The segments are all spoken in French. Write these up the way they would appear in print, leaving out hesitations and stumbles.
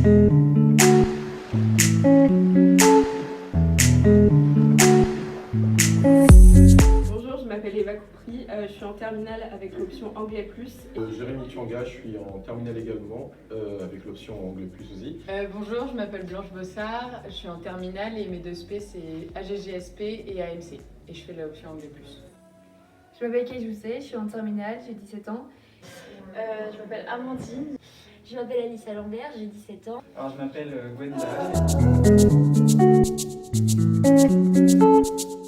Bonjour, je m'appelle Eva Coupry, je suis en terminale avec l'option Anglais Plus. Jérémy Tianga, je suis en terminale également avec l'option Anglais Plus aussi. Bonjour, je m'appelle Blanche Bossard, je suis en terminale et mes deux spé c'est AGGSP et AMC et je fais l'option Anglais Plus. Je m'appelle Kay Jousset, je suis en terminale, j'ai 17 ans. Je m'appelle Amandine. Je m'appelle Alissa Lambert, j'ai 17 ans. Alors je m'appelle Gwenda.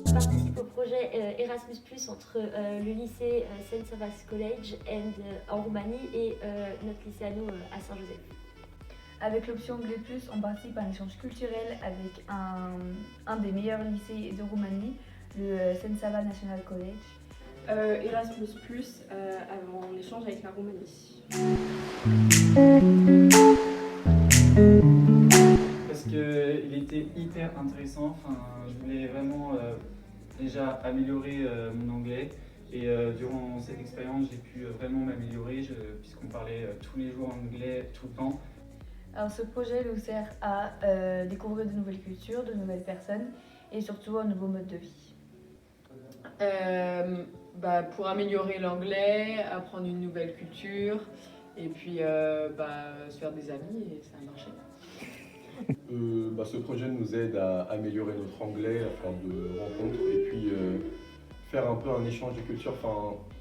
Je participe au projet Erasmus Plus entre le lycée Saint Savas College en Roumanie et notre lycée à nous à Saint-Joseph. Avec l'option Anglais Plus, on participe à un échange culturel avec un des meilleurs lycées de Roumanie, le Saint Sava National College. Erasmus Plus en échange avec la Roumanie. Parce qu'il était hyper intéressant, je voulais vraiment déjà améliorer mon anglais et durant cette expérience j'ai pu vraiment m'améliorer puisqu'on parlait tous les jours anglais tout le temps. Alors ce projet nous sert à découvrir de nouvelles cultures, de nouvelles personnes et surtout un nouveau mode de vie. Pour améliorer l'anglais, apprendre une nouvelle culture et puis se faire des amis et ça a marché. Ce projet nous aide à améliorer notre anglais, à faire de rencontres et puis faire un peu un échange de cultures,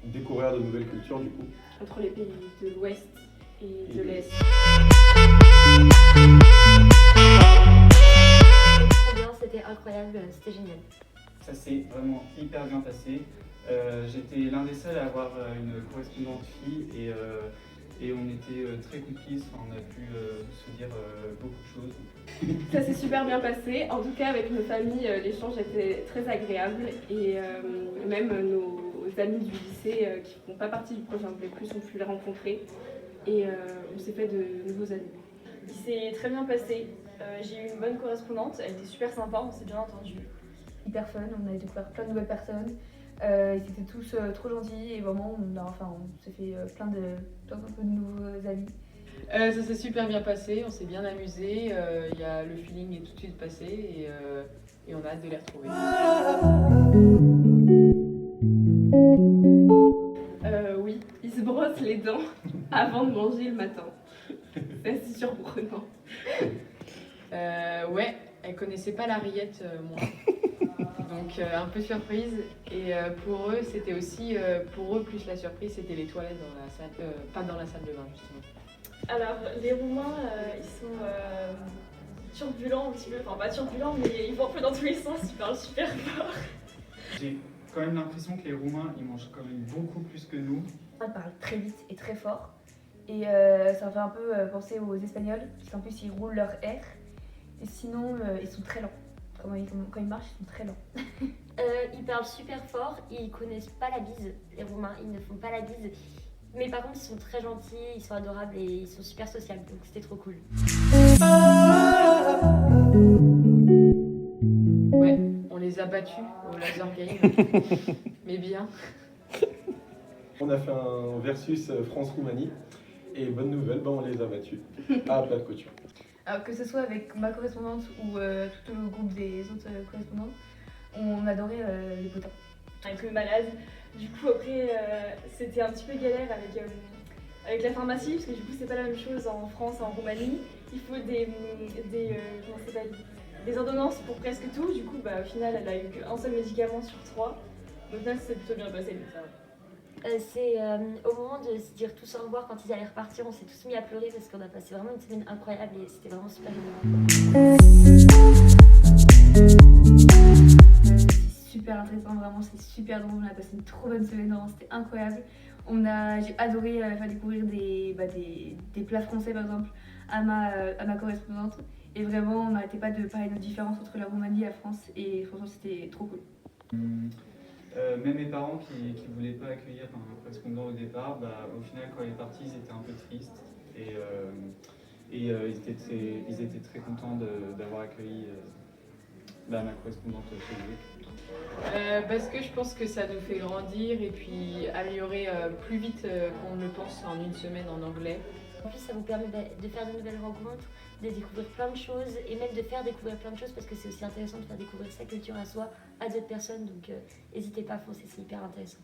découvrir de nouvelles cultures du coup. Entre les pays de l'Ouest et de l'Est. C'était trop bien, c'était incroyable, c'était génial. Ça s'est vraiment hyper bien passé. J'étais l'un des seuls à avoir une correspondante fille et on était très complices, on a pu se dire beaucoup de choses. Ça s'est super bien passé. En tout cas, avec nos familles, l'échange était très agréable et même nos amis du lycée qui ne font pas partie du projet Anglais Plus ont pu les rencontrer et on s'est fait de nouveaux amis. Il s'est très bien passé. J'ai eu une bonne correspondante, elle était super sympa, on s'est bien entendu. Hyper fun, on a découvert plein de nouvelles personnes. Ils étaient tous trop gentils et vraiment on s'est fait plein de nouveaux amis. Ça s'est super bien passé, on s'est bien amusé, le feeling est tout de suite passé et on a hâte de les retrouver. Oui, ils se brossent les dents avant de manger le matin. C'est assez surprenant. Ouais, elle connaissait pas la rillette, moi. Donc un peu surprise et pour eux c'était aussi, pour eux plus la surprise c'était les toilettes dans la salle, pas dans la salle de bain justement. Alors les Roumains ils sont turbulents un petit peu, enfin pas turbulents mais ils vont un peu dans tous les sens, ils parlent super fort. J'ai quand même l'impression que les Roumains ils mangent quand même beaucoup plus que nous. Ils parlent très vite et très fort et ça fait un peu penser aux Espagnols parce qu'en plus ils roulent leur R et sinon ils sont très lents. Quand ils marchent, ils sont très lents. Ils parlent super fort, ils connaissent pas la bise, les Roumains, ils ne font pas la bise. Mais par contre, ils sont très gentils, ils sont adorables et ils sont super sociables, donc c'était trop cool. Ouais, on les a battus au laser game, mais bien. On a fait un versus France-Roumanie et bonne nouvelle, on les a battus à plat de couture. Alors que ce soit avec ma correspondante ou tout le groupe des autres correspondants, on adorait les potins. Un peu malade. Du coup après c'était un petit peu galère avec la pharmacie parce que du coup c'est pas la même chose en France et en Roumanie. Il faut des ordonnances pour presque tout. Du coup au final elle a eu qu'un seul médicament sur 3. Donc là c'est plutôt bien passé. Donc ça va. C'est au moment de se dire tous au revoir quand ils allaient repartir, on s'est tous mis à pleurer parce qu'on a passé vraiment une semaine incroyable et c'était vraiment super génial. C'est super intéressant, vraiment, c'est super drôle, on a passé une trop bonne semaine, vraiment, c'était incroyable. J'ai adoré faire découvrir des plats français par exemple à ma correspondante et vraiment on n'arrêtait pas de parler de nos différences entre la Roumanie et la France et franchement c'était trop cool. Même mes parents qui voulaient pas accueillir un correspondant au départ, au final quand il est parti ils étaient un peu tristes et ils étaient très contents d'avoir accueilli ma correspondante chez eux. Parce que je pense que ça nous fait grandir et puis améliorer plus vite qu'on ne le pense en une semaine en anglais. En plus, ça vous permet de faire de nouvelles rencontres, de découvrir plein de choses et même de faire découvrir plein de choses parce que c'est aussi intéressant de faire découvrir sa culture à soi, à d'autres personnes. Donc n'hésitez pas à foncer, c'est hyper intéressant.